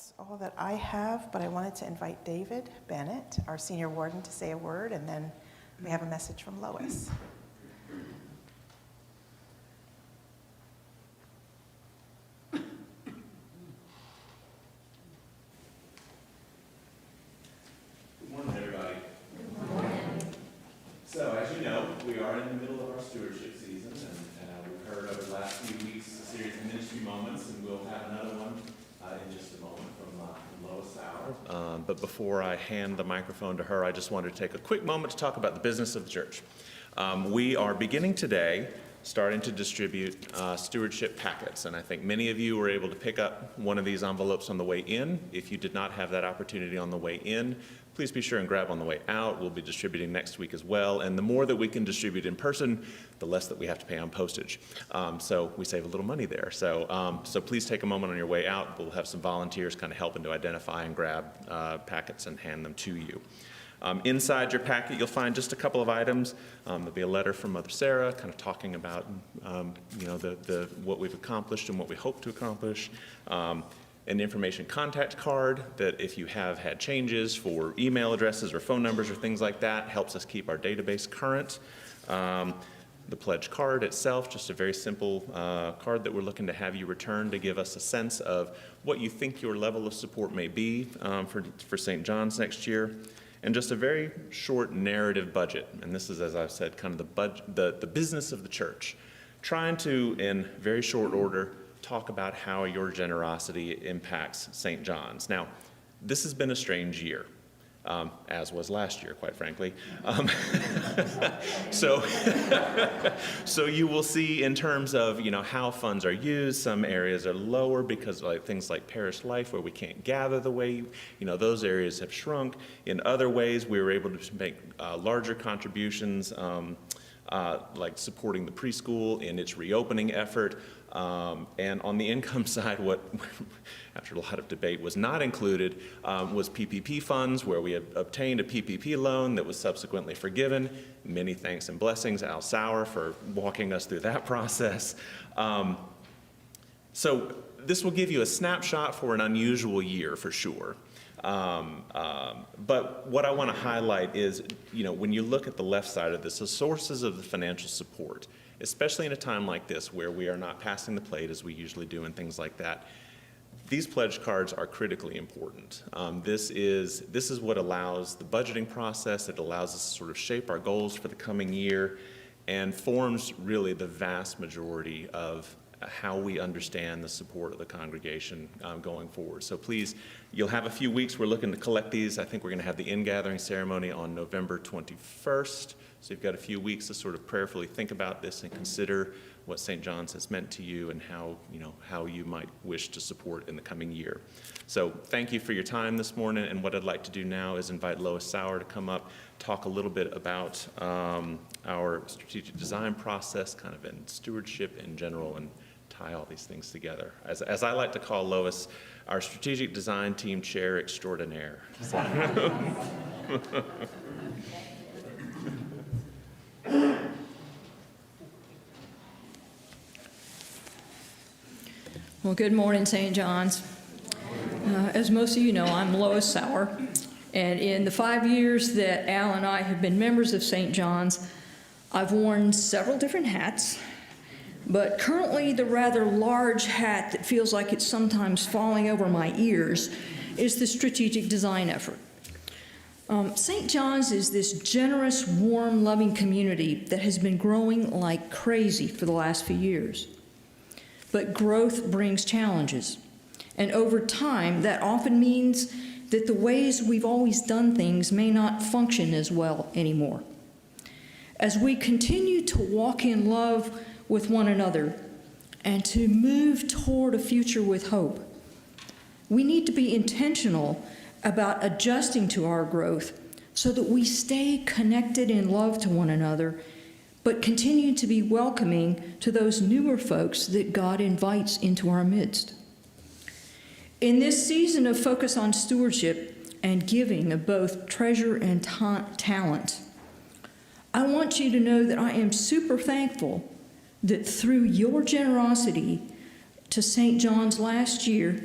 That's all that I have, but I wanted to invite David Bennett, our senior warden, to say a word, and then we have a message from Lois. Good morning, everybody. Good morning. So, as you know, we are in the middle of our stewardship season, and we've heard over the last few weeks a series of ministry moments, and we'll have another one in just a moment from Lois Sauer. But before I hand the microphone to her, I just wanted to take a quick moment to talk about the business of the church. We are beginning today starting to distribute stewardship packets, and I think many of you were able to pick up one of these envelopes on the way in. If you did not have that opportunity on the way in, please be sure and grab on the way out. We'll be distributing next week as well, and the more that we can distribute in person, the less that we have to pay on postage. So we save a little money there. So please take a moment on your way out. We'll have some volunteers kind of helping to identify and grab packets and hand them to you. Inside your packet, you'll find just a couple of items. There'll be a letter from Mother Sarah, kind of talking about what we've accomplished and what we hope to accomplish. An information contact card that, if you have had changes for email addresses or phone numbers or things like that, helps us keep our database current. The pledge card itself, just a very simple card that we're looking to have you return to give us a sense of what you think your level of support may be for St. John's next year. And just a very short narrative budget. And this is, as I've said, kind of the business of the church. Trying to, in very short order, talk about how your generosity impacts St. John's. Now, this has been a strange year, as was last year, quite frankly. So you will see in terms of how funds are used, some areas are lower because things like parish life where we can't gather the way, those areas have shrunk. In other ways, we were able to make larger contributions, like supporting the preschool in its reopening effort. And on the income side, what, after a lot of debate, was not included was PPP funds, where we had obtained a PPP loan that was subsequently forgiven. Many thanks and blessings, Al Sauer, for walking us through that process. So this will give you a snapshot for an unusual year, for sure. But what I want to highlight is, when you look at the left side of this, the sources of the financial support, especially in a time like this where we are not passing the plate as we usually do and things like that, these pledge cards are critically important. This is what allows the budgeting process. It allows us to sort of shape our goals for the coming year and forms really the vast majority of how we understand the support of the congregation going forward. So please, you'll have a few weeks. We're looking to collect these. I think we're going to have the in-gathering ceremony on November 21st. So you've got a few weeks to sort of prayerfully think about this and consider what St. John's has meant to you and how you might wish to support in the coming year. So thank you for your time this morning, and what I'd like to do now is invite Lois Sauer to come up, talk a little bit about our strategic design process, kind of in stewardship in general, and tie all these things together. As I like to call Lois, our strategic design team chair extraordinaire. Well, good morning, St. John's. As most of you know, I'm Lois Sauer, and in the 5 years that Al and I have been members of St. John's, I've worn several different hats, but currently the rather large hat that feels like it's sometimes falling over my ears is the strategic design effort. St. John's is this generous, warm, loving community that has been growing like crazy for the last few years. But growth brings challenges, and over time that often means that the ways we've always done things may not function as well anymore. As we continue to walk in love with one another and to move toward a future with hope, we need to be intentional about adjusting to our growth so that we stay connected in love to one another, but continue to be welcoming to those newer folks that God invites into our midst. In this season of focus on stewardship and giving of both treasure and talent, I want you to know that I am super thankful that through your generosity to St. John's last year,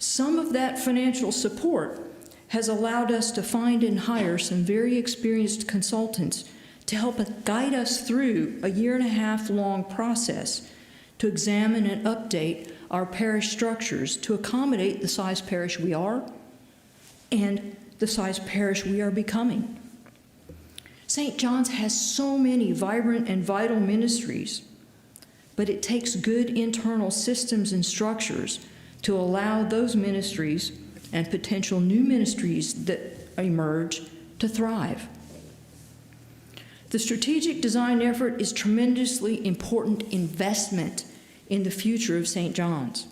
Some of that financial support has allowed us to find and hire some very experienced consultants to help guide us through a 1.5-year-long process to examine and update our parish structures to accommodate the size parish we are and the size parish we are becoming. St. John's has so many vibrant and vital ministries, but it takes good internal systems and structures to allow those ministries and potential new ministries that emerge to thrive. The strategic design effort is tremendously important investment in the future of St. John's.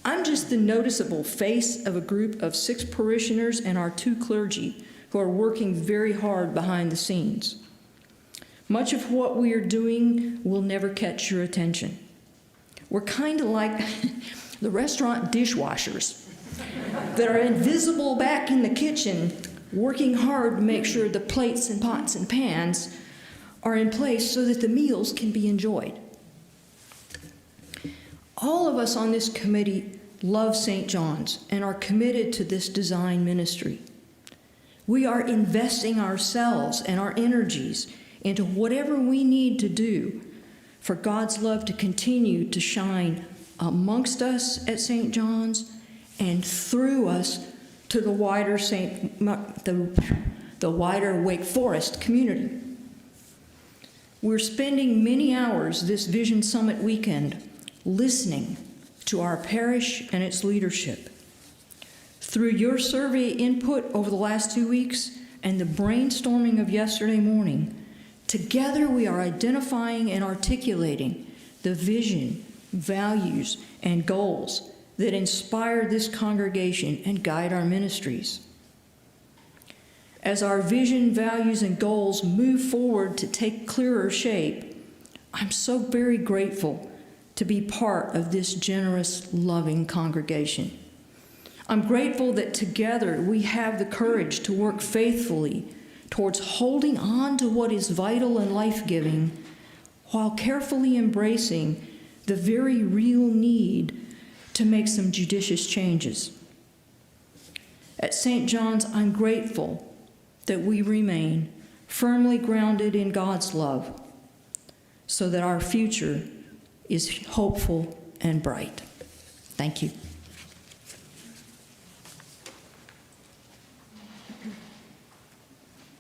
I'm just the noticeable face of a group of 6 parishioners and our 2 clergy who are working very hard behind the scenes. Much of what we are doing will never catch your attention. We're kind of like the restaurant dishwashers that are invisible back in the kitchen, working hard to make sure the plates and pots and pans are in place so that the meals can be enjoyed. All of us on this committee love St. John's and are committed to this design ministry. We are investing ourselves and our energies into whatever we need to do for God's love to continue to shine amongst us at St. John's and through us to the wider wider Wake Forest community. We're spending many hours this Vision Summit weekend listening to our parish and its leadership. Through your survey input over the last 2 weeks and the brainstorming of yesterday morning, together we are identifying and articulating the vision, values, and goals that inspire this congregation and guide our ministries. As our vision, values, and goals move forward to take clearer shape, I'm so very grateful to be part of this generous, loving congregation. I'm grateful that together we have the courage to work faithfully towards holding on to what is vital and life-giving while carefully embracing the very real need to make some judicious changes. At St. John's, I'm grateful that we remain firmly grounded in God's love so that our future is hopeful and bright. Thank you.